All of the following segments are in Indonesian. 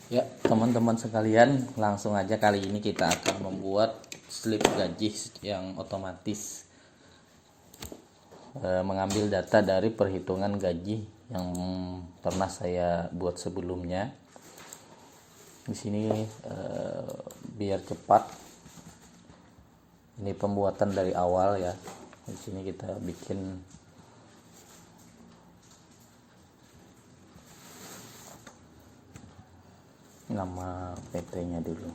Ya, teman-teman sekalian, langsung aja kali ini kita akan membuat slip gaji yang otomatis mengambil data dari perhitungan gaji yang pernah saya buat sebelumnya. Di sini biar cepat, ini pembuatan dari awal ya. Di sini kita bikin nama PT-nya dulu.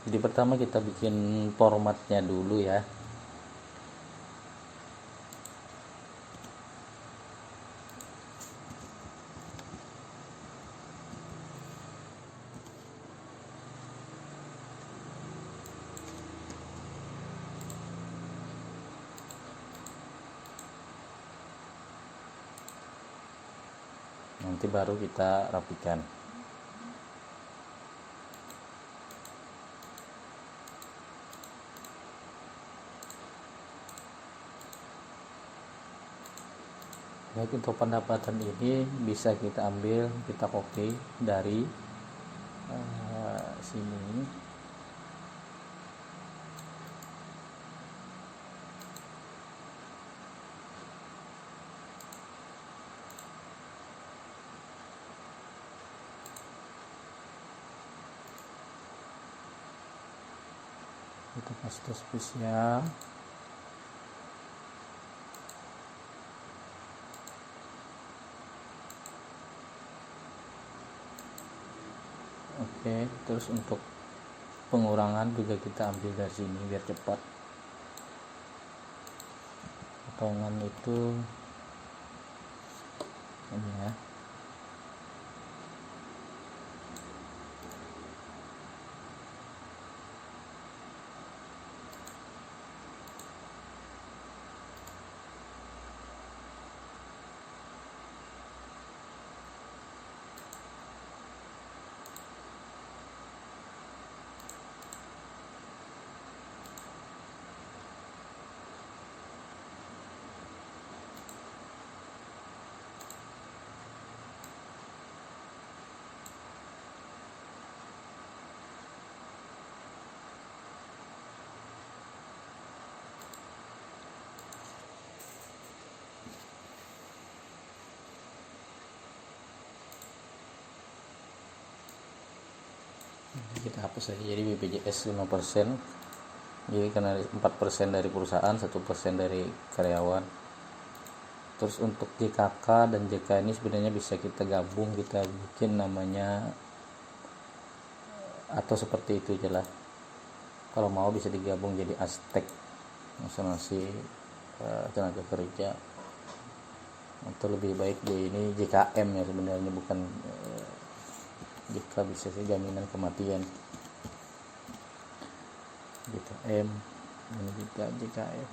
Jadi pertama kita bikin formatnya dulu ya. Nanti baru kita rapikan. Baik, untuk pendapatan ini bisa kita ambil, kita copy dari sini. Kita kasih spesial. Oke, terus untuk pengurangan juga kita ambil dari sini biar cepat. Potongan itu ini ya. Kita hapus aja, jadi BPJS 5%, jadi karena 4% dari perusahaan, 1% dari karyawan. Terus untuk JKK dan JK ini sebenarnya bisa kita gabung, kita bikin namanya atau seperti itu aja lah. Kalau mau bisa digabung jadi Aztec, asuransi tenaga kerja, atau lebih baik di ini JKM ya sebenarnya, bukan jika bisa sih jaminan kematian. JKM ini juga JKM.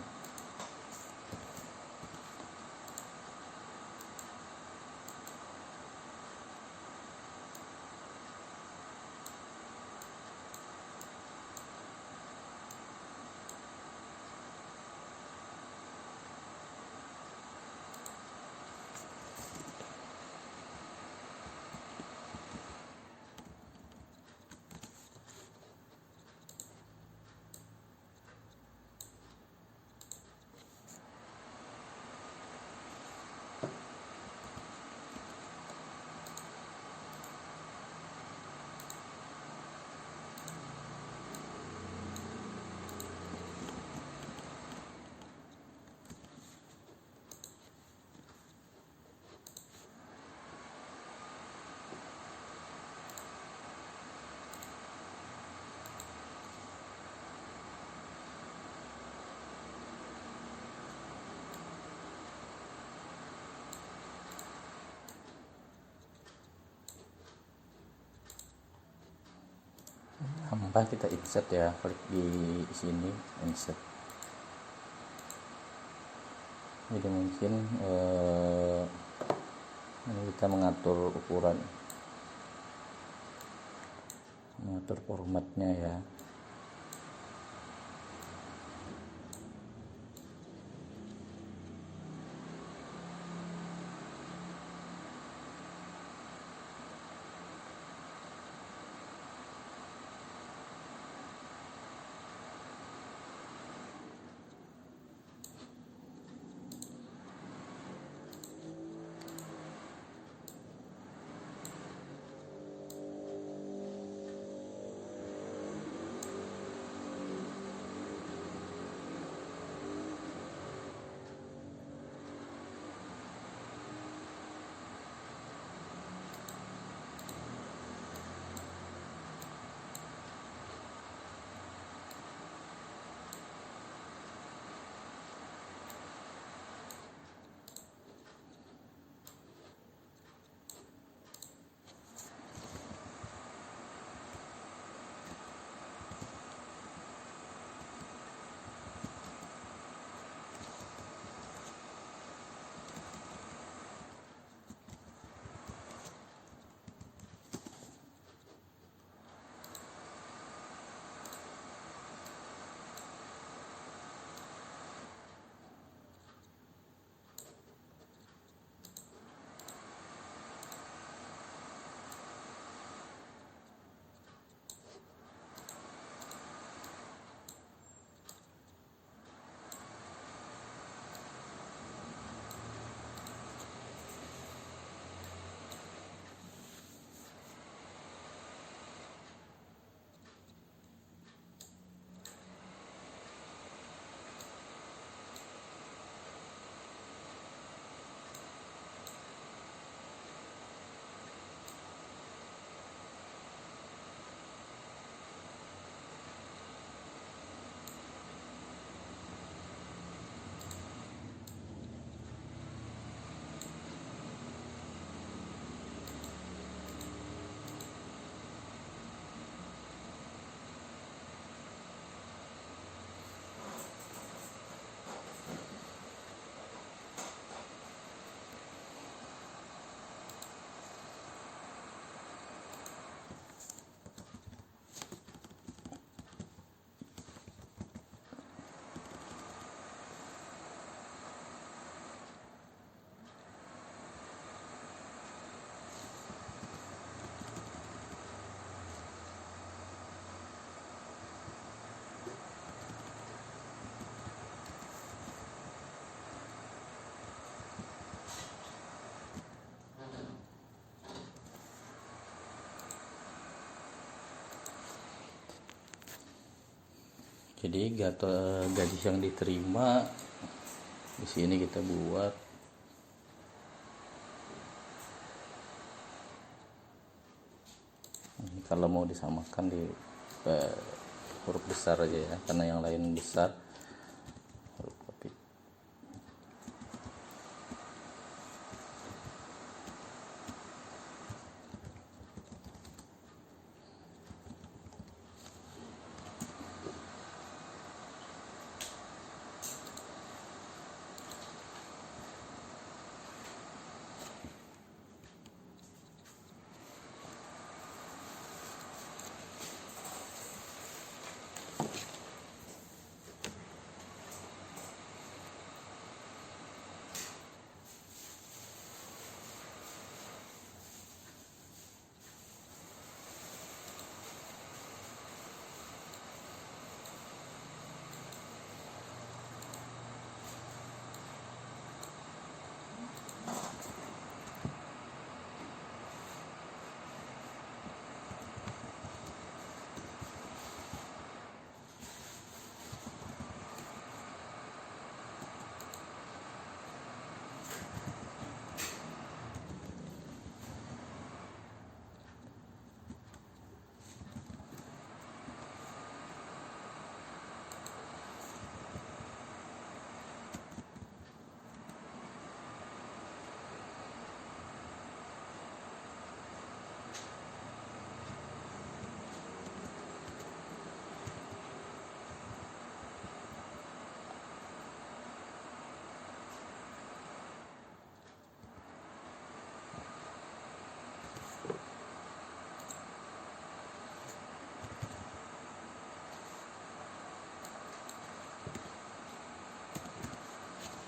Tambah kita insert ya, klik di sini insert. Jadi mungkin ini kita mengatur ukuran, mengatur formatnya ya. Jadi gaji yang diterima di sini kita buat kalau mau disamakan di huruf besar aja ya, karena yang lain besar. Huruf kapit.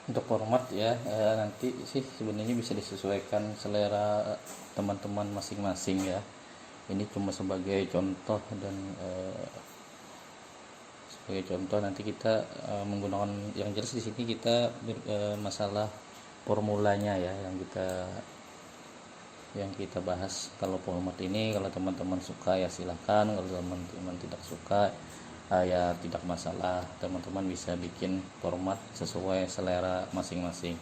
Untuk format ya, nanti sih sebenarnya bisa disesuaikan selera teman-teman masing-masing ya. Ini cuma sebagai contoh, dan sebagai contoh nanti kita menggunakan yang jelas di sini kita masalah formulanya ya yang kita bahas. Kalau format ini kalau teman-teman suka ya silahkan, kalau teman-teman tidak suka ya tidak masalah, teman-teman bisa bikin format sesuai selera masing-masing.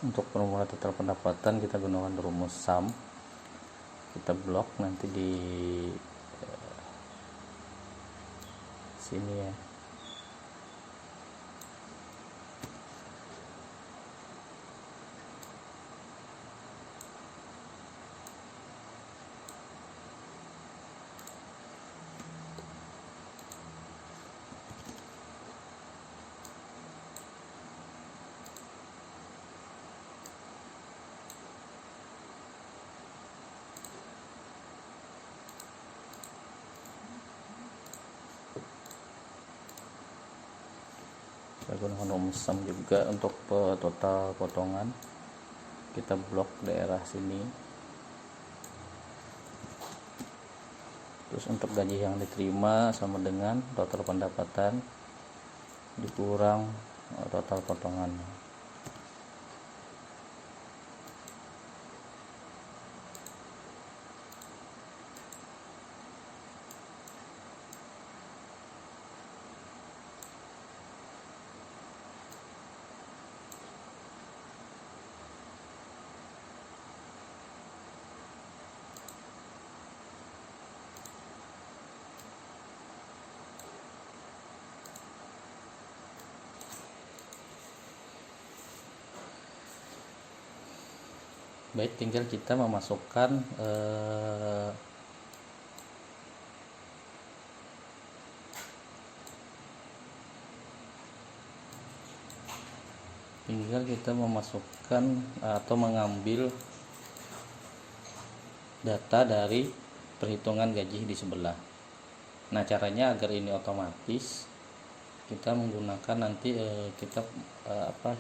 Untuk formula total pendapatan kita gunakan rumus sum, kita blok nanti di sini ya. Kita gunakan rumus sum juga untuk total potongan, kita blok daerah sini. Terus untuk gaji yang diterima sama dengan total pendapatan dikurang total potongannya. Baik, tinggal kita memasukkan atau mengambil data dari perhitungan gaji di sebelah. Nah, caranya agar ini otomatis, kita menggunakan nanti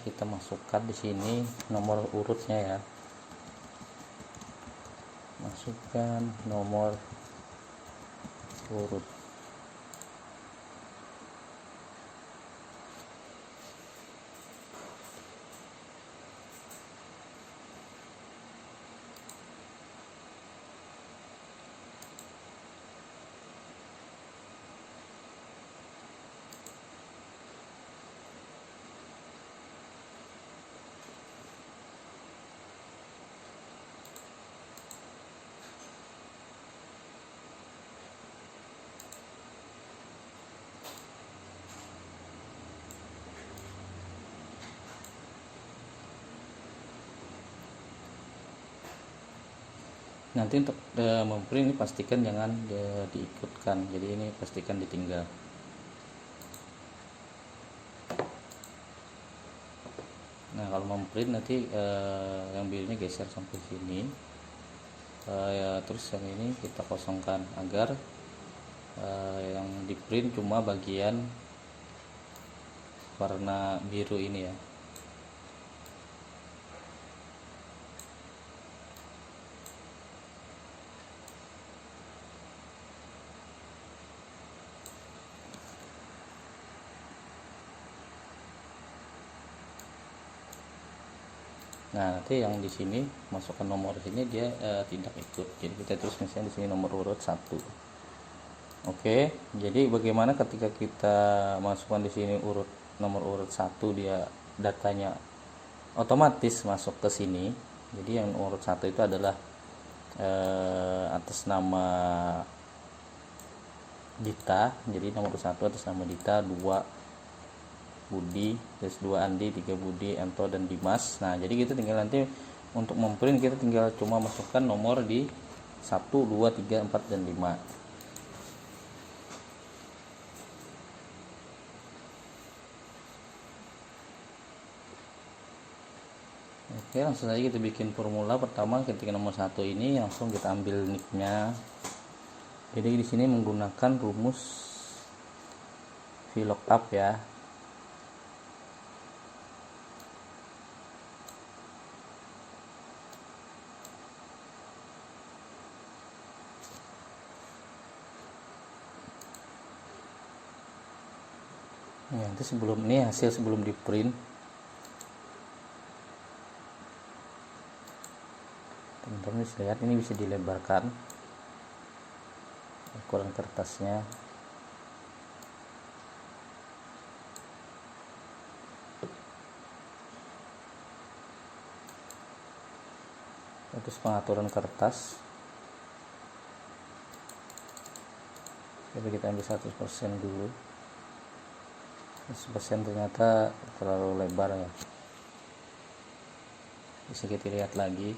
kita masukkan di sini nomor urutnya ya. Masukkan nomor urut. Nanti untuk memprint ini pastikan jangan diikutkan, jadi ini pastikan ditinggal. Nah, kalau memprint nanti yang birunya geser sampai sini, terus yang ini kita kosongkan agar yang di print cuma bagian warna biru ini ya. Nah, nanti yang di sini masukkan nomor sini dia tidak ikut. Jadi kita tulis misalnya di sini nomor urut 1. Oke, jadi bagaimana ketika kita masukkan di sini nomor urut 1, dia datanya otomatis masuk ke sini. Jadi yang urut 1 itu adalah atas nama Dita. Jadi nomor 1 atas nama Dita, 2 Budi, terus 2 Andi, 3 Budi, Ento, dan Dimas. Nah, jadi kita tinggal nanti untuk memprint kita tinggal cuma masukkan nomor di 1, 2, 3, 4, dan 5. Oke, langsung saja kita bikin formula. Pertama, ketika nomor 1 ini langsung kita ambil nicknya. Jadi di sini menggunakan rumus VLOOKUP ya. Nanti sebelum ini hasil sebelum di print, teman-teman bisa lihat ini bisa dilebarkan ukuran kertasnya. Terus pengaturan kertas, coba kita ambil 100% dulu. 100% ternyata terlalu lebar ya, bisa kita lihat lagi.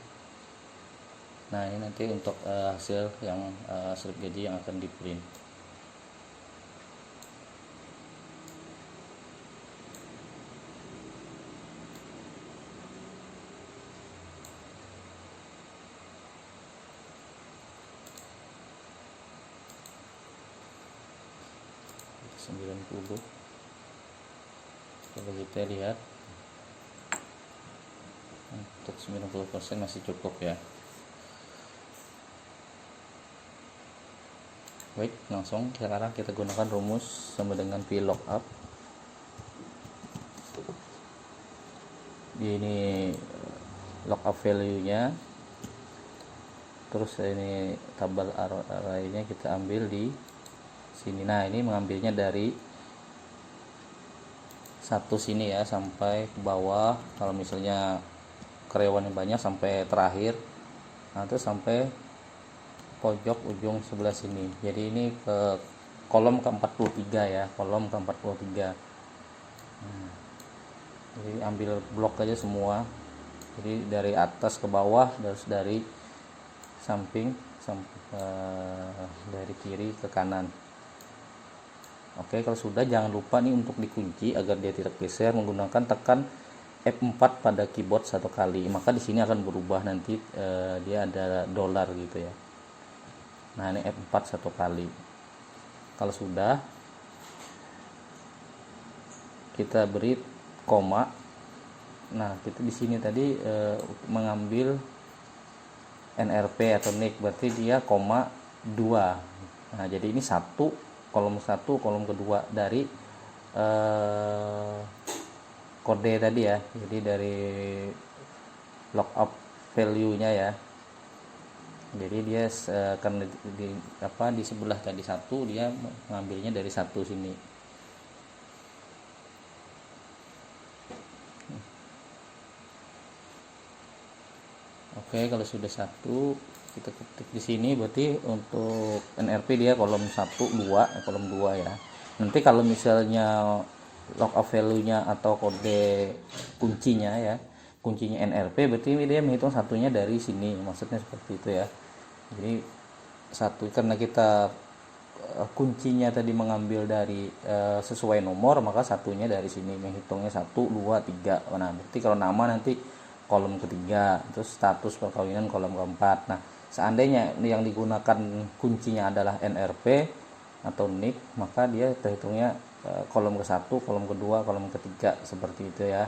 Nah, ini nanti untuk hasil yang slip gaji yang akan di print. Coba kita lihat, untuk 90% masih cukup ya. Baik, langsung sekarang kita gunakan rumus sama dengan VLOOKUP. Ini lookup value nya, terus ini tabel arraynya kita ambil di sini. Nah, ini mengambilnya dari satu sini ya sampai ke bawah. Kalau misalnya karyawannya banyak sampai terakhir, nah itu sampai pojok ujung sebelah sini. Jadi ini ke kolom ke-43 ya, kolom ke-43. Jadi ambil blok aja semua. Jadi dari atas ke bawah, terus dari samping dari kiri ke kanan. Oke, kalau sudah jangan lupa nih untuk dikunci agar dia tidak geser menggunakan tekan F4 pada keyboard satu kali. Maka di sini akan berubah nanti dia ada dolar gitu ya. Nah, ini F4 satu kali. Kalau sudah, kita beri koma. Nah, kita di sini tadi mengambil NRP atau NIC, berarti dia koma 2. Nah, jadi ini kolom 1, kolom kedua dari kode tadi ya. Jadi dari lookup value-nya ya. Jadi dia karena di sebelah tadi 1, dia mengambilnya dari 1 sini. Oke, kalau sudah 1 kita ketik di sini, berarti untuk NRP dia kolom 1, 2, kolom 2 ya. Nanti kalau misalnya lookup value-nya atau kode kuncinya ya, kuncinya NRP, berarti dia menghitung satunya dari sini, maksudnya seperti itu ya. Jadi satu, karena kita kuncinya tadi mengambil dari sesuai nomor, maka satunya dari sini, menghitungnya 1, 2, 3. Nah, berarti kalau nama nanti kolom ketiga, terus status perkawinan kolom keempat. Nah, seandainya yang digunakan kuncinya adalah NRP atau NIC, maka dia terhitungnya kolom ke-1, kolom kedua, kolom ketiga, seperti itu ya.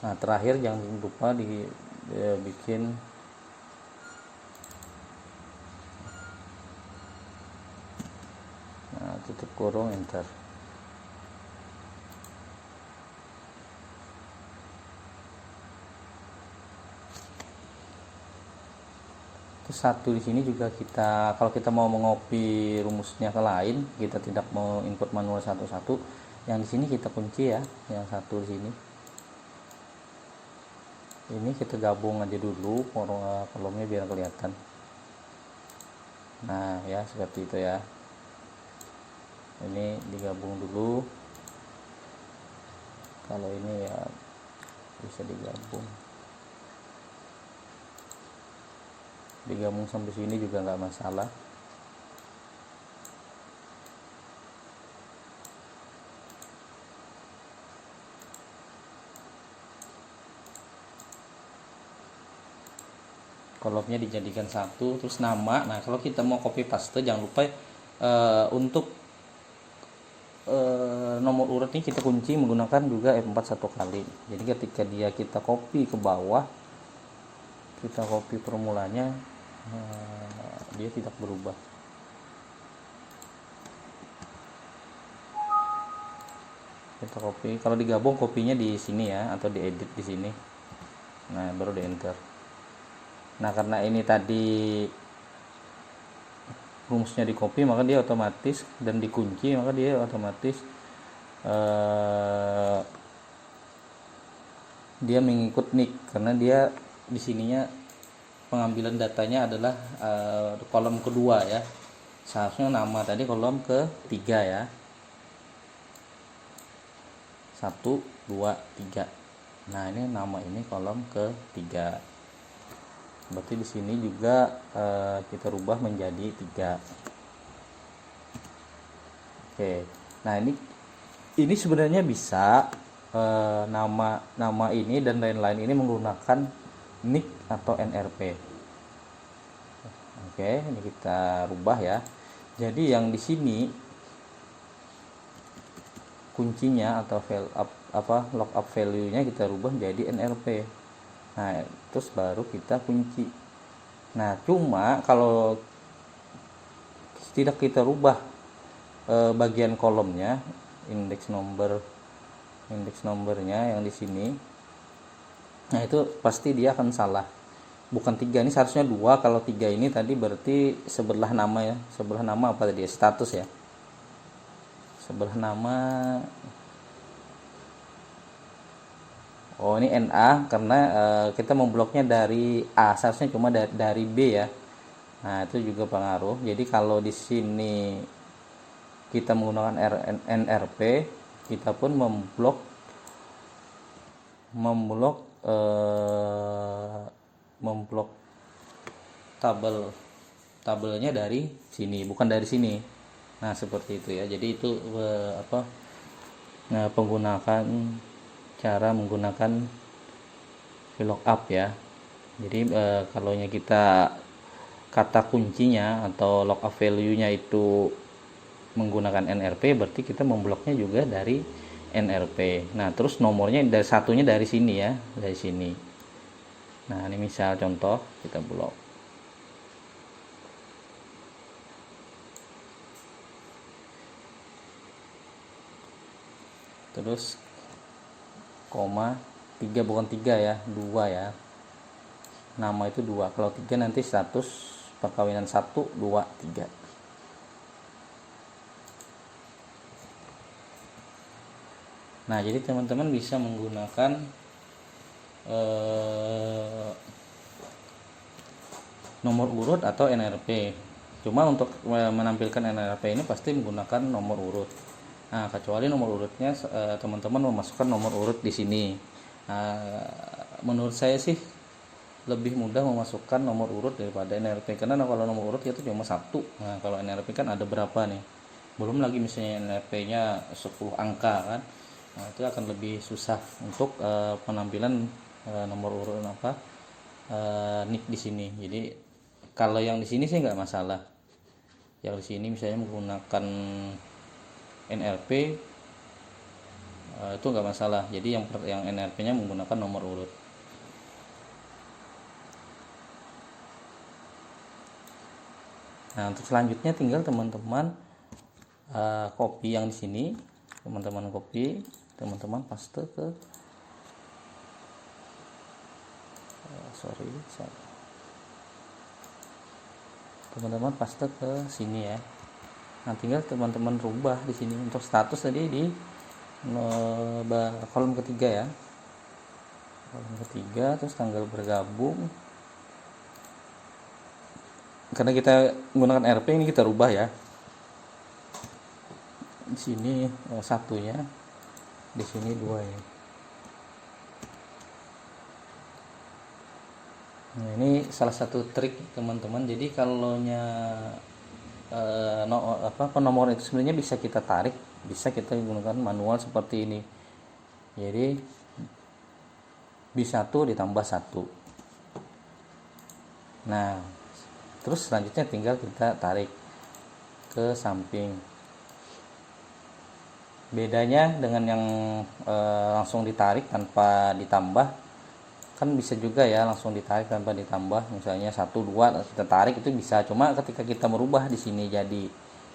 Nah, terakhir jangan lupa bikin tutup kurung, enter. Terus satu di sini juga kalau kita mau mengopi rumusnya ke lain, kita tidak mau input manual satu-satu, yang di sini kita kunci ya, yang satu di sini. Ini kita gabung aja dulu kolomnya biar kelihatan. Nah ya, seperti itu ya. Ini digabung dulu. Kalau ini ya bisa digabung sampai sini juga nggak masalah. Kolomnya dijadikan satu, terus nama. Nah, kalau kita mau copy paste, jangan lupa untuk nomor urut ini kita kunci menggunakan juga F4 satu kali. Jadi ketika kita copy ke bawah, kita copy formulanya, dia tidak berubah. Kita copy, kalau digabung kopinya di sini ya, atau diedit di sini. Nah, baru di enter. Nah, karena ini tadi rumusnya di copy, maka dia otomatis, dan dikunci, maka dia otomatis dia mengikut NIC, karena dia di sininya pengambilan datanya adalah kolom kedua ya. Seharusnya nama tadi kolom ketiga ya. 1, 2, 3. Nah, ini nama ini kolom ketiga. Berarti di sini juga kita rubah menjadi 3. Oke. Nah, ini sebenarnya bisa nama ini dan lain-lain ini menggunakan NIC atau NRP. Oke, ini kita rubah ya. Jadi yang di sini kuncinya atau lookup value-nya kita rubah jadi NRP. Nah, terus baru kita kunci. Nah, cuma kalau tidak kita rubah bagian kolomnya, index nomornya yang di sini, nah itu pasti dia akan salah. Bukan 3, ini seharusnya 2. Kalau 3 ini tadi berarti sebelah nama ya. Sebelah nama apa tadi ya? Status ya. Sebelah nama, oh ini NA, karena kita membloknya dari A, seharusnya cuma dari B ya. Nah, itu juga pengaruh. Jadi kalau di sini kita menggunakan NRP, kita pun memblok tabelnya dari sini, bukan dari sini. Nah, seperti itu ya. Jadi itu cara menggunakan VLOOKUP ya. Jadi kalau kita kata kuncinya atau lookup value-nya itu menggunakan NRP, berarti kita membloknya juga dari NRP. Nah, terus nomornya dari satunya dari sini ya, dari sini. Nah, ini misal contoh kita blok. Terus koma 3, bukan 3 ya, 2 ya. Nama itu 2. Kalau 3 nanti status perkawinan 1, 2, 3. Nah, jadi teman-teman bisa menggunakan nomor urut atau NRP. Cuma untuk menampilkan NRP ini pasti menggunakan nomor urut. Nah, kecuali nomor urutnya teman-teman memasukkan nomor urut di sini. Menurut saya sih lebih mudah memasukkan nomor urut daripada NRP, karena kalau nomor urut itu cuma 1. Nah, kalau NRP kan ada berapa nih, belum lagi misalnya NRP-nya 10 angka kan. Nah, itu akan lebih susah untuk penampilan nomor urut nick di sini. Jadi kalau yang di sini sih nggak masalah. Yang di sini misalnya menggunakan NRP itu nggak masalah. Jadi yang NRP-nya menggunakan nomor urut. Nah, untuk selanjutnya tinggal teman-teman copy yang di sini, teman-teman copy, teman-teman paste ke teman-teman paste ke sini ya. Nah, tinggal teman-teman rubah di sini untuk status tadi di kolom ketiga ya, kolom ketiga, terus tanggal bergabung. Karena kita menggunakan RP ini kita rubah ya. Di sini satunya, di sini 2 ya. Nah, ini salah satu trik teman-teman. Jadi kalau penomor itu sebenarnya bisa kita tarik, bisa kita gunakan manual seperti ini. Jadi B1 ditambah 1. Nah, terus selanjutnya tinggal kita tarik ke samping. Bedanya dengan yang langsung ditarik tanpa ditambah, kan bisa juga ya langsung ditarik tanpa ditambah. Misalnya 1, 2 kita tarik itu bisa. Cuma ketika kita merubah di sini jadi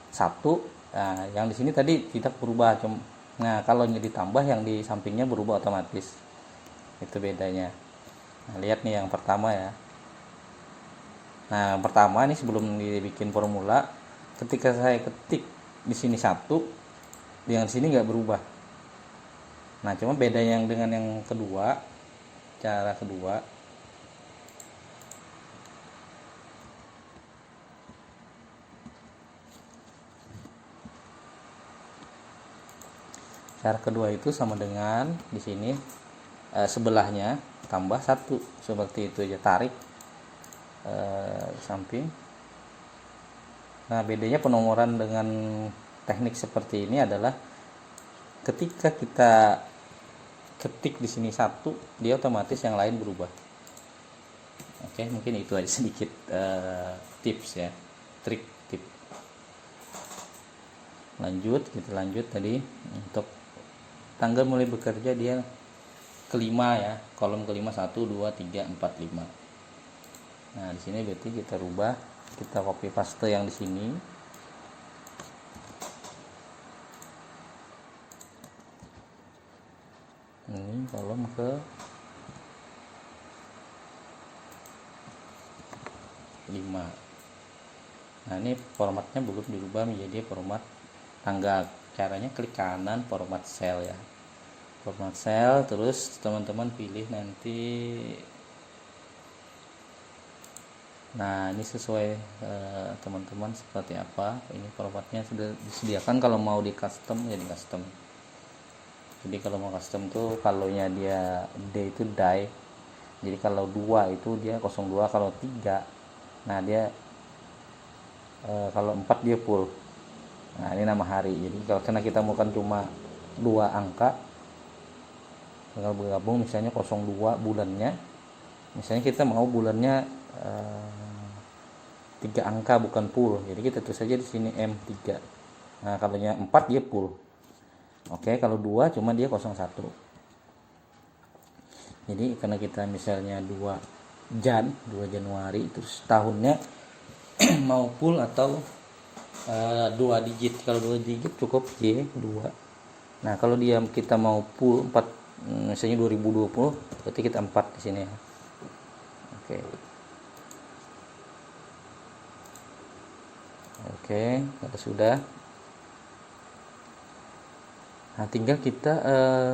1, nah yang di sini tadi tidak berubah. Nah, kalau ditambah yang di sampingnya berubah otomatis. Itu bedanya. Nah, lihat nih yang pertama ya. Nah, pertama nih sebelum dibikin formula, ketika saya ketik di sini 1, yang di sini nggak berubah. Nah, cuma beda yang dengan yang kedua, cara kedua. Cara kedua itu sama dengan di sini sebelahnya tambah 1 seperti itu aja, tarik samping. Nah, bedanya penomoran dengan teknik seperti ini adalah ketika kita ketik di sini 1, dia otomatis yang lain berubah. Oke, mungkin itu aja sedikit tips ya, trik tip. Kita lanjut tadi untuk tanggal mulai bekerja, dia kelima ya, kolom kelima 1, 2, 3, 4, 5. Nah, di sini berarti kita rubah, kita copy paste yang di sini. Ini kolom ke 5. Nah, ini formatnya belum dirubah menjadi format tanggal. Caranya klik kanan format cell ya, format cell, terus teman-teman pilih nanti. Nah, ini sesuai teman-teman seperti apa. Ini formatnya sudah disediakan, kalau mau di custom ya di custom. Jadi kalau mau custom tuh kalonya dia D itu die. Jadi kalau 2 itu dia 02, kalau 3 nah dia kalau 4 dia full. Nah, ini nama hari. Jadi kalau karena kita mau kan cuma 2 angka, tinggal bergabung misalnya 02 bulannya. Misalnya kita mau bulannya 3 angka bukan full. Jadi kita tulis saja di sini M3. Nah, kalau nya 4 dia full. Oke, kalau 2 cuma dia 01. Jadi karena kita misalnya 2 Januari terus tahunnya mau full atau 2 digit. Kalau 2 digit cukup Y2. Nah, kalau kita mau full 4 misalnya 2020 berarti kita 4 di sini ya. Oke. Oke, kalau sudah. Nah, tinggal kita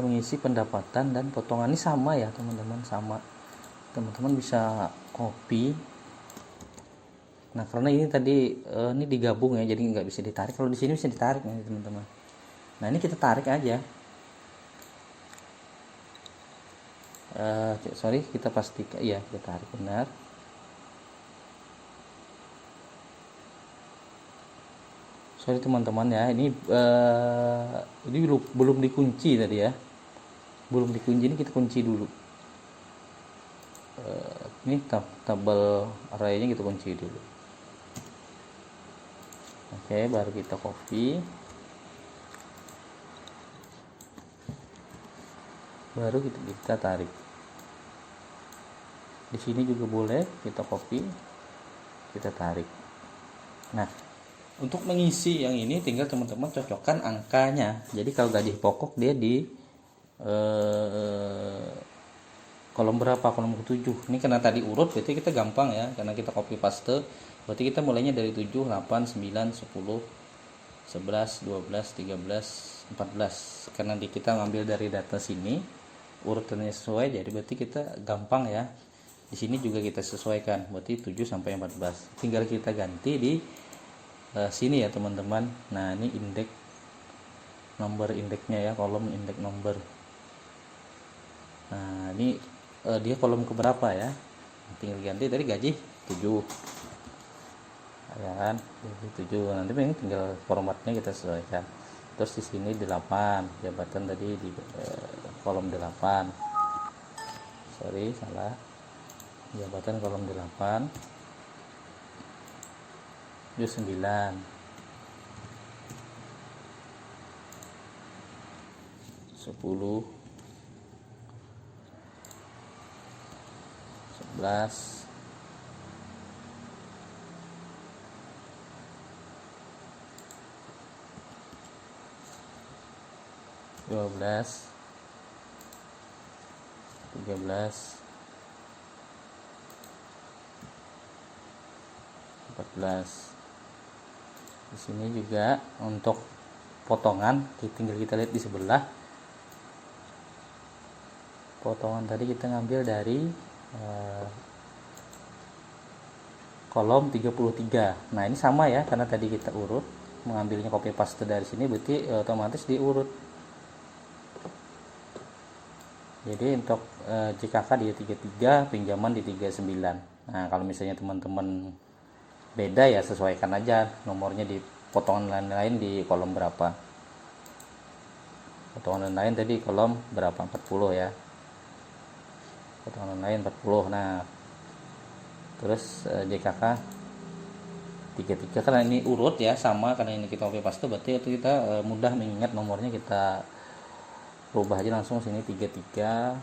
mengisi pendapatan dan potongan ini sama ya teman-teman, sama. Teman-teman bisa copy. Nah, karena ini tadi ini digabung ya, jadi nggak bisa ditarik. Kalau di sini bisa ditarik nih teman-teman. Nah, ini kita tarik aja. Sorry, kita pastikan ya, kita tarik benar. Sorry teman-teman ya, ini belum dikunci tadi ya, belum dikunci. Ini kita kunci dulu. Ini tabel arraynya kita kunci dulu. Oke, baru kita copy, baru kita tarik. Di sini juga boleh kita copy, kita tarik. Nah, untuk mengisi yang ini tinggal teman-teman cocokkan angkanya. Jadi kalau gaji pokok dia di kolom berapa? Kolom ke-7. Ini karena tadi urut berarti kita gampang ya, karena kita copy paste. Berarti kita mulainya dari 7, 8, 9, 10, 11, 12, 13, 14. Karena kita ngambil dari data sini, urutannya sesuai, jadi berarti kita gampang ya. Di sini juga kita sesuaikan, berarti 7 sampai 14. Tinggal kita ganti di sini ya teman-teman. Nah, ini indeks nomor, indeksnya ya, kolom indeks nomor. Nah, ini dia kolom keberapa ya, tinggal ganti. Tadi gaji 7 ya kan, gaji 7. Nanti ini tinggal formatnya kita sesuaikan. Terus di sini 8 jabatan tadi di kolom 8. Sorry, salah. Jabatan kolom 8. 9, 10, 11, 12, 13, 14. Di sini juga untuk potongan tinggal kita lihat di sebelah. Potongan tadi kita ngambil dari kolom 33. Nah, ini sama ya, karena tadi kita urut, mengambilnya copy paste dari sini, berarti otomatis diurut. Jadi untuk JKK di 33, pinjaman di 39. Nah, kalau misalnya teman-teman beda ya sesuaikan aja nomornya di potongan lain-lain di kolom berapa. Potongan lain tadi kolom berapa, 40 ya, potongan lain 40. Nah, terus JKK 33 karena ini urut ya, sama karena ini kita copy paste, berarti itu kita mudah mengingat nomornya. Kita rubah aja langsung sini 33.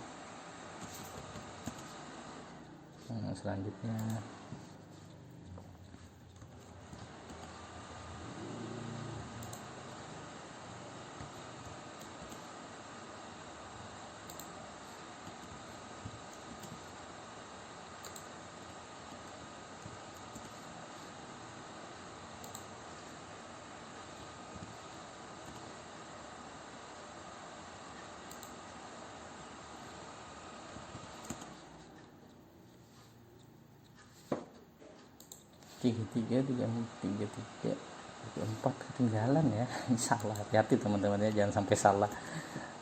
Nah, selanjutnya tiga empat ketinggalan ya. Salah, hati-hati teman-teman ya, jangan sampai salah.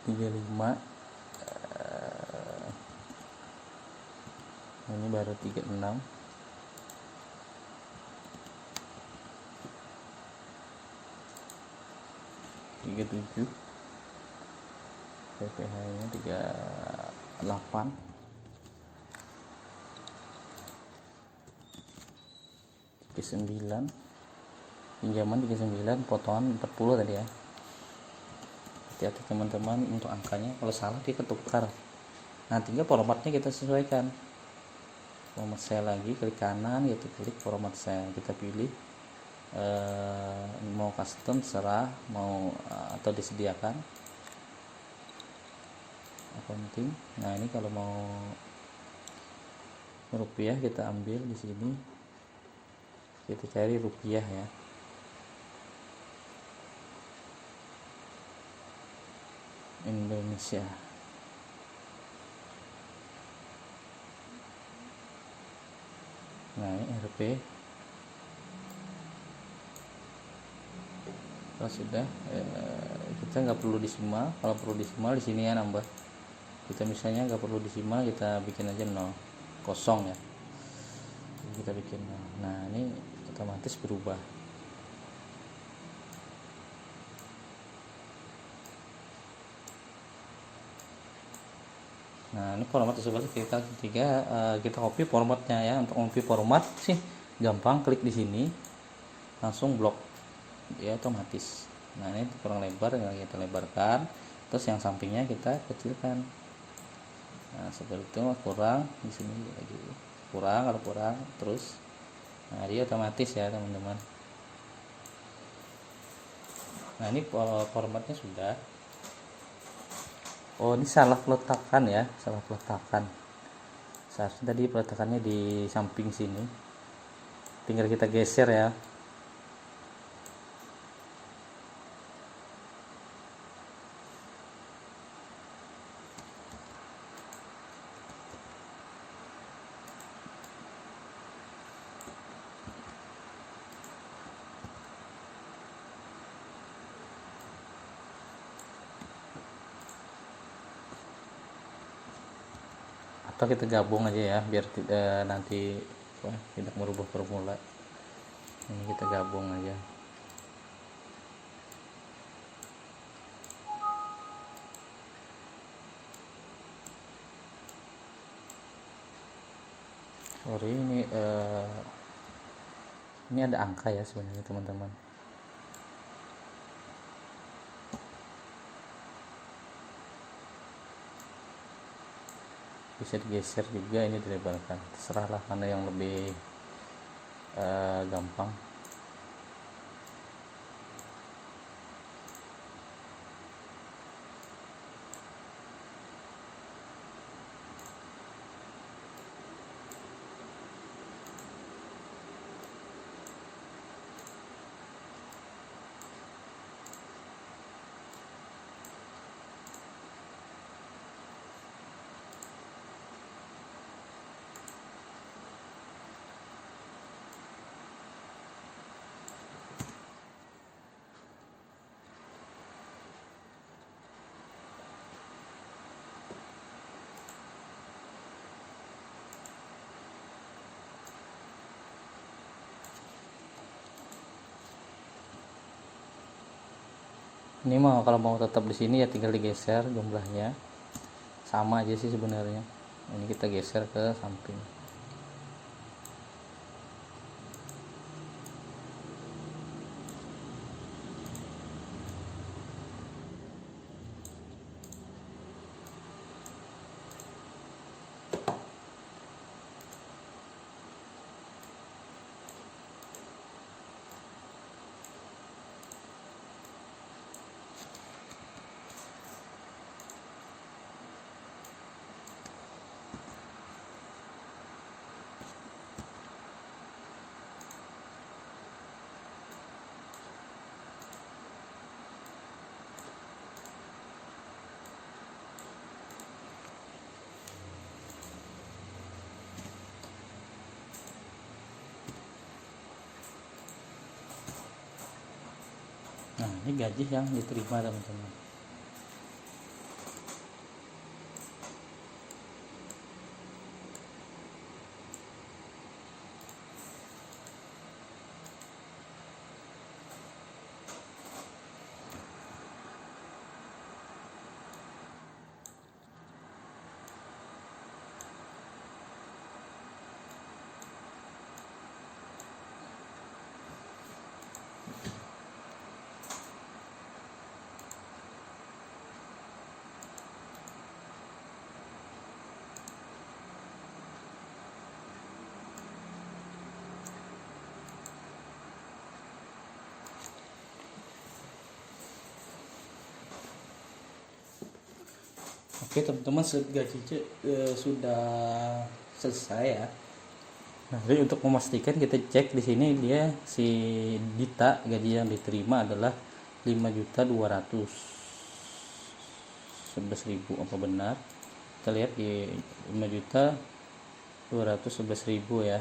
35. Ini baru 36. 37. PPh nya 38. 39. Pinjaman 39, potongan 40 tadi ya. Hati-hati teman-teman untuk angkanya, kalau salah dia ketukar. Nah, tinggal formatnya kita sesuaikan. Format sel lagi, klik kanan, yaitu klik format sel, kita pilih mau custom serah, mau atau disediakan accounting. Nah, ini kalau mau rupiah kita ambil di sini, kita cari rupiah ya. Indonesia. Nah, ini RP. Kalau sudah kita nggak perlu desimal. Kalau perlu desimal di sini ya nambah. Kita misalnya nggak perlu desimal, kita bikin aja 0, kosong ya. Jadi kita bikin 0. Nah, ini otomatis berubah. Nah, ini format tersebut kita copy formatnya ya. Untuk copy format sih gampang, klik di sini langsung blok dia otomatis. Nah, ini kurang lebar, yang kita lebarkan, terus yang sampingnya kita kecilkan. Nah, seperti itu kurang di sini lagi kurang, kalau kurang terus. Nah, dia otomatis ya teman-teman. Nah, ini formatnya sudah. Oh, ini salah peletakan ya, salah peletakan. Seharusnya tadi peletakannya di samping sini. Tinggal kita geser ya. Atau kita gabung aja ya, biar nanti tidak merubah formula. Ini kita gabung aja. Sorry, ini ada angka ya sebenarnya teman-teman. Bisa digeser juga, ini dilebarkan, terserahlah mana yang lebih gampang. Ini kalau mau tetap di sini ya tinggal digeser jumlahnya, sama aja sih sebenarnya. Ini kita geser ke samping. Nah, ini gaji yang diterima teman-teman. Oke teman-teman, gaji sudah selesai ya. Nah, jadi untuk memastikan kita cek di sini dia si Dita gaji yang diterima adalah 5.211.000, apa benar? Kita lihat di 5.211.000 ya.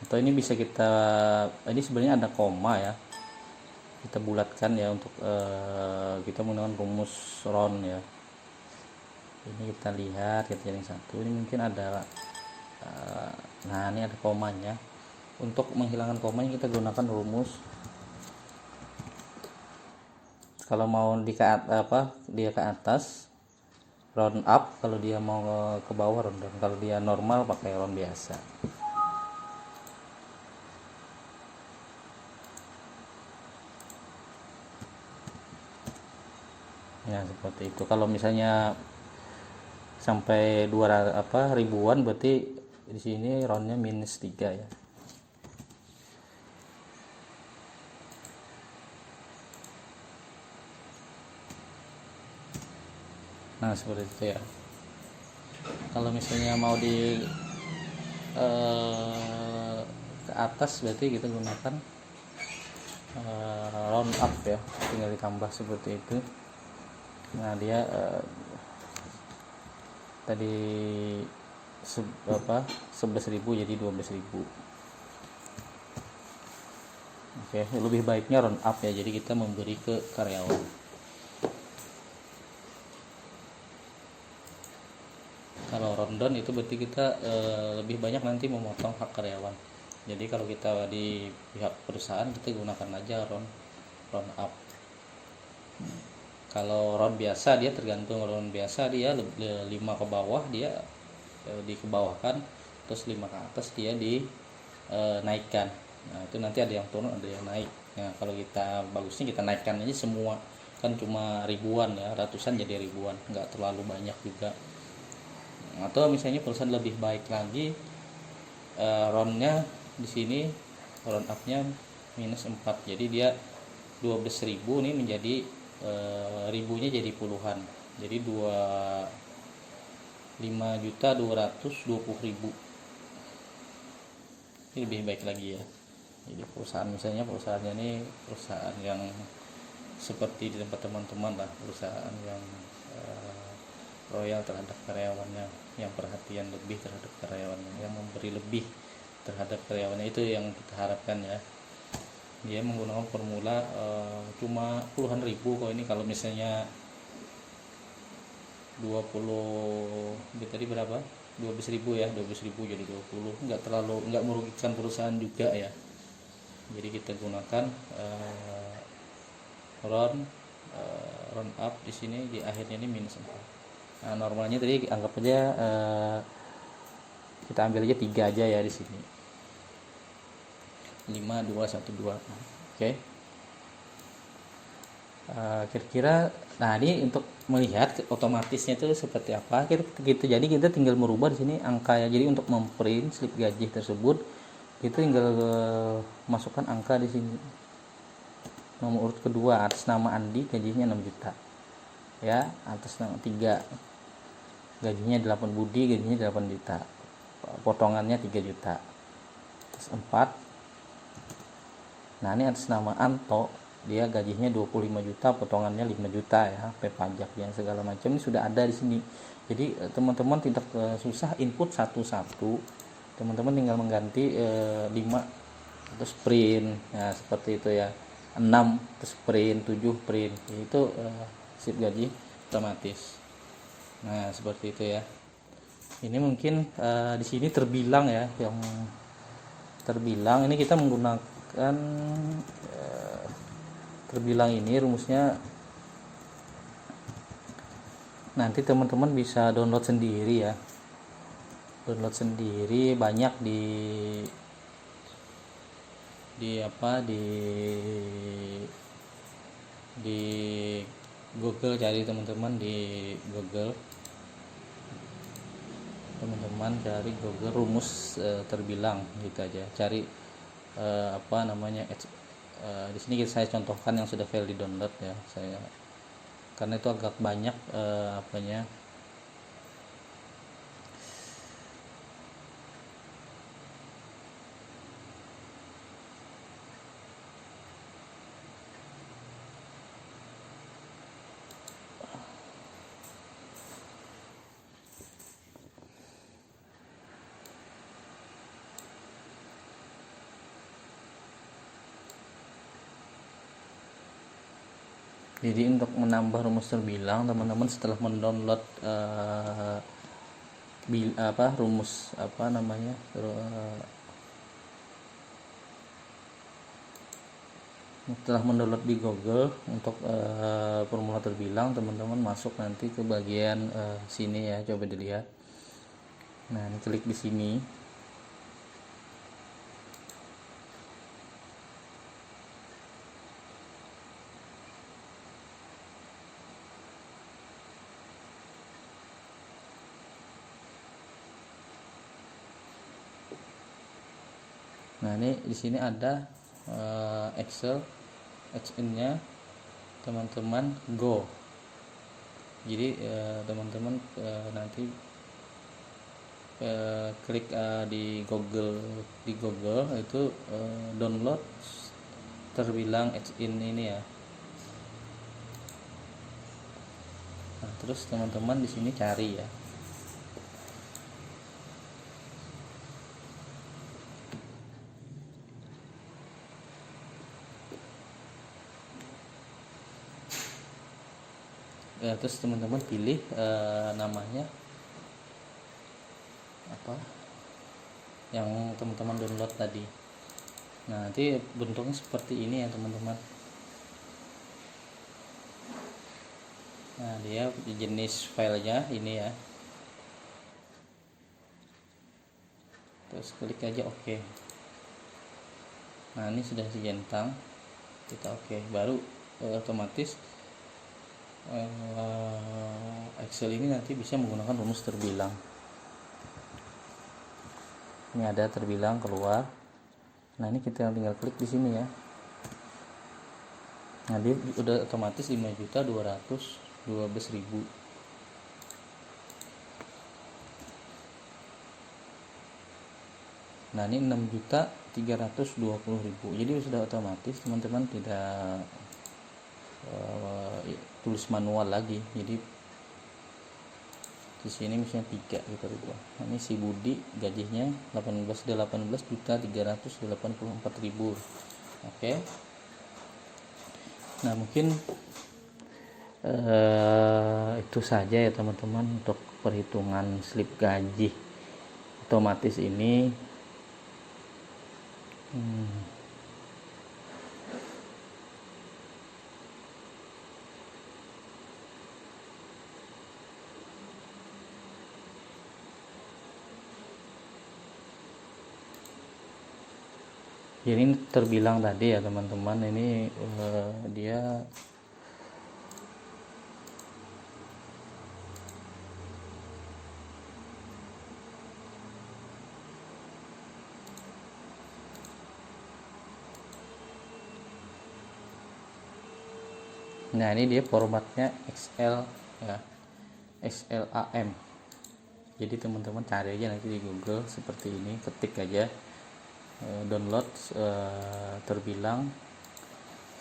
Atau ini bisa kita, ini sebenarnya ada koma ya. Kita bulatkan ya untuk kita menggunakan rumus round ya. Ini kita lihat, kita yang satu ini mungkin ada nah ini ada komanya. Untuk menghilangkan komanya kita gunakan rumus, kalau mau dia ke atas round up, kalau dia mau ke bawah round down, kalau dia normal pakai round biasa. Ya seperti itu. Kalau misalnya sampai ribuan berarti di sini roundnya -3 ya. Nah seperti itu ya. Kalau misalnya mau di ke atas berarti kita gunakan round up ya, tinggal ditambah seperti itu. Nah dia tadi 11.000 jadi 12.000. Oke, lebih baiknya round up ya, jadi kita memberi ke karyawan. Kalau round down itu berarti kita lebih banyak nanti memotong hak karyawan. Jadi kalau kita di pihak perusahaan kita gunakan aja round up. Kalau round biasa dia tergantung, round biasa dia 5 ke bawah dia dikebawahkan, terus 5 ke atas dia dinaikkan. Nah itu nanti ada yang turun ada yang naik. Nah kalau kita bagusnya kita naikkan aja semua, kan cuma ribuan ya, ratusan jadi ribuan, nggak terlalu banyak juga. Atau misalnya perusahaan lebih baik lagi, roundnya di sini round upnya -4, jadi dia 12.000 nih menjadi ribunya jadi puluhan, jadi 5.220.000. Ini lebih baik lagi ya. Jadi perusahaan misalnya perusahaannya ini perusahaan yang seperti di tempat teman-teman lah, perusahaan yang royal terhadap karyawannya, yang perhatian lebih terhadap karyawannya, yang memberi lebih terhadap karyawannya, itu yang kita harapkan ya. Dia menggunakan formula cuma puluhan ribu kok ini. Kalau misalnya 20 tadi berapa, 12.000 ya, 12.000 jadi 20, nggak merugikan perusahaan juga ya. Jadi kita gunakan round up di sini, di akhirnya ini -4. Nah normalnya tadi anggap aja kita ambil aja 3 aja ya di sini, 5 2 1 2. Oke. Kira-kira nah ini untuk melihat otomatisnya itu seperti apa gitu. Jadi kita tinggal merubah di sini angka ya. Jadi untuk memprint slip gaji tersebut itu tinggal masukkan angka di sini. Nomor urut kedua atas nama Andi gajinya 6 juta. Ya, atas nama 3 gajinya 8 Budi gajinya 8 juta. Potongannya 3 juta. Terus 4. Nah, ini atas nama Anto, dia gajinya 25 juta, potongannya 5 juta ya, sampai pajak dan segala macam ini sudah ada di sini. Jadi teman-teman tidak susah input satu-satu. Teman-teman tinggal mengganti 5 terus print. Nah, seperti itu ya. 6 terus print, 7 print. Itu slip gaji otomatis. Nah, seperti itu ya. Ini mungkin di sini terbilang ya, yang terbilang ini kita menggunakan terbilang ini rumusnya. Nanti teman-teman bisa download sendiri ya, download sendiri banyak di Google. Cari teman-teman di Google, teman-teman cari Google rumus terbilang gitu aja, cari Di sini saya contohkan yang sudah file di download ya, saya karena itu agak banyak apanya. Jadi untuk menambah rumus terbilang, teman-teman setelah mendownload rumus setelah mendownload di Google untuk formula terbilang, teman-teman masuk nanti ke bagian sini ya, coba dilihat. Nah, ini klik di sini. Nah, ini di sini ada Excel HN-nya teman-teman Go. Jadi teman-teman nanti klik di Google itu download terbilang HN ini ya. Nah, terus teman-teman di sini cari ya. Terus teman-teman pilih namanya apa yang teman-teman download tadi. Nah, nanti bentuknya seperti ini ya teman-teman. Nah, dia jenis filenya ini ya. Terus klik aja OK. Nah, ini sudah dijentang, kita OK, baru otomatis Excel ini nanti bisa menggunakan rumus terbilang. Ini ada terbilang keluar. Nah, ini kita tinggal klik di sini ya. Nah, dia udah otomatis 5.212.000. Nah, ini 6.320.000. Jadi sudah otomatis, teman-teman tidak tulis manual lagi. Jadi di sini misalnya 3 gitu ribu. Nah, ini si Budi gajinya 18.384.000. Oke. Nah, mungkin itu saja ya teman-teman untuk perhitungan slip gaji otomatis ini. Jadi ini terbilang tadi ya teman-teman, ini dia nah ini dia formatnya XL ya, XLAM. Jadi teman-teman cari aja nanti di Google seperti ini, ketik aja download terbilang,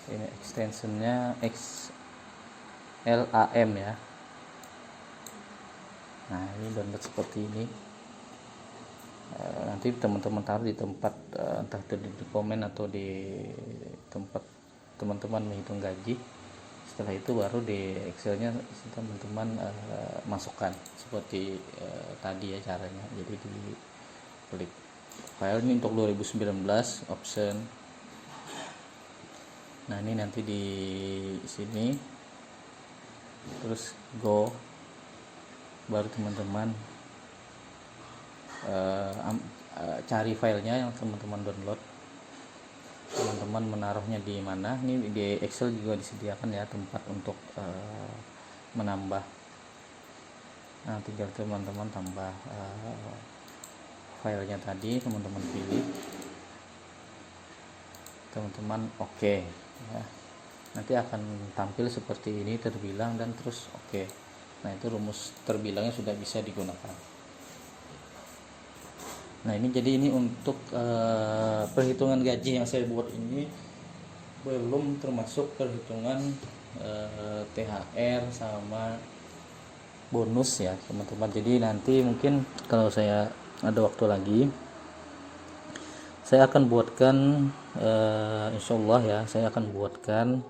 ini extensionnya XLAM ya. Nah, ini download seperti ini. Nanti teman-teman taruh di tempat entah itu di komen atau di tempat teman-teman menghitung gaji. Setelah itu baru di Excelnya teman-teman masukkan seperti tadi ya caranya. Jadi di klik file ini untuk 2019 option. Nah, ini nanti di sini terus go, baru teman-teman cari filenya yang teman-teman download. Teman-teman menaruhnya di mana? Ini di Excel juga disediakan ya tempat untuk menambah. Nah, tinggal teman-teman tambah filenya tadi, teman-teman pilih. teman-teman oke, ya. Nanti akan tampil seperti ini terbilang dan terus oke. Nah, itu rumus terbilangnya sudah bisa digunakan. Nah, ini jadi ini untuk perhitungan gaji yang saya buat ini belum termasuk perhitungan THR sama bonus ya teman-teman. Jadi nanti mungkin kalau saya ada waktu lagi, saya akan buatkan insya Allah ya, saya akan buatkan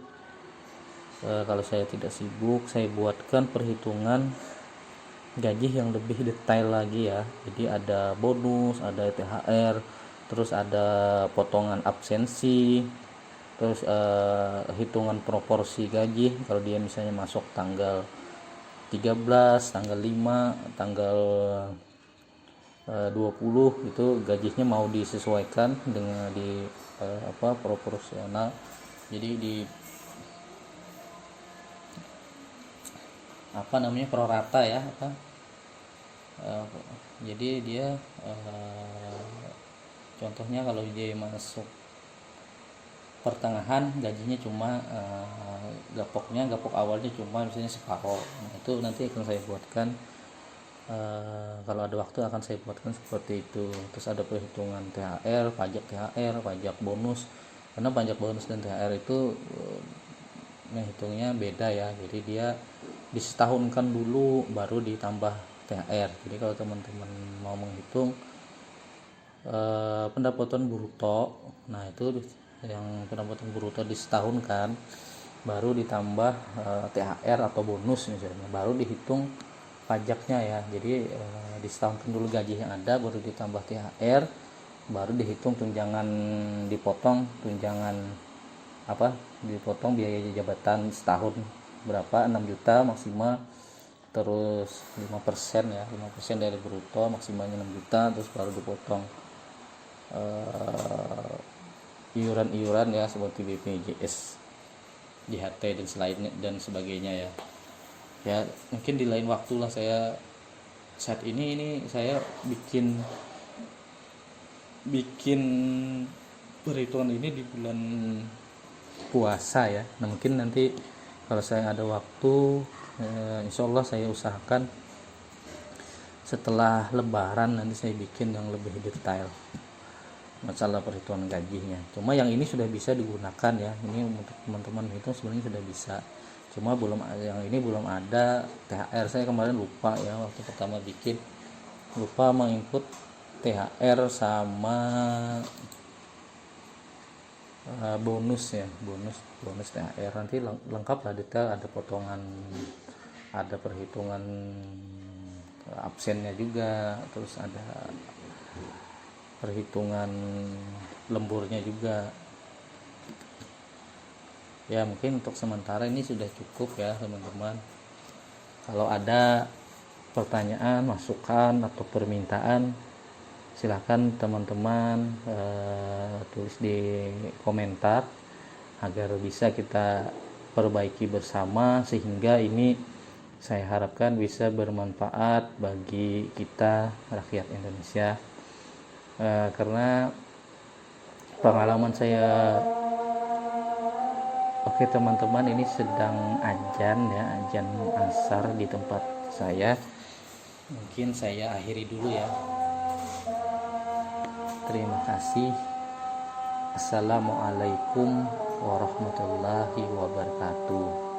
kalau saya tidak sibuk, saya buatkan perhitungan gaji yang lebih detail lagi ya. Jadi ada bonus, ada THR, terus ada potongan absensi, terus hitungan proporsi gaji kalau dia misalnya masuk tanggal 13, tanggal 5, tanggal 20 itu gajinya mau disesuaikan dengan di proporsional. Jadi di prorata ya jadi dia contohnya kalau dia masuk pertengahan gajinya cuma gapok awalnya cuma misalnya separuh. Nah, itu nanti akan saya buatkan kalau ada waktu akan saya buatkan seperti itu. Terus ada perhitungan THR, pajak bonus, karena pajak bonus dan THR itu menghitungnya beda ya. Jadi dia disetahunkan dulu baru ditambah THR. Jadi kalau teman-teman mau menghitung pendapatan bruto, nah itu yang pendapatan bruto disetahunkan baru ditambah THR atau bonus misalnya, baru dihitung pajaknya ya. Jadi disetahunkan dulu gaji yang ada baru ditambah THR, baru dihitung tunjangan, dipotong biaya jabatan setahun berapa, 6 juta maksimal, terus 5% ya, 5% dari bruto maksimalnya 6 juta, terus baru dipotong iuran ya seperti BPJS, JHT dan sebagainya ya. Ya mungkin di lain waktu lah. Saya saat ini saya bikin perhitungan ini di bulan puasa ya. Nah, mungkin nanti kalau saya ada waktu insya Allah saya usahakan setelah lebaran nanti saya bikin yang lebih detail masalah perhitungan gajinya. Cuma yang ini sudah bisa digunakan ya, ini untuk teman-teman itu sebenarnya sudah bisa, cuma yang ini belum ada THR. Saya kemarin lupa ya, waktu pertama bikin lupa menginput THR sama bonus ya, bonus THR. Nanti lengkap lah detail, ada potongan, ada perhitungan absennya juga, terus ada perhitungan lemburnya juga ya. Mungkin untuk sementara ini sudah cukup ya teman-teman. Kalau ada pertanyaan, masukan atau permintaan, silakan teman-teman tulis di komentar agar bisa kita perbaiki bersama, sehingga ini saya harapkan bisa bermanfaat bagi kita rakyat Indonesia. Karena pengalaman saya, oke teman-teman, ini sedang azan asar di tempat saya. Mungkin saya akhiri dulu ya. Terima kasih. Assalamualaikum warahmatullahi wabarakatuh.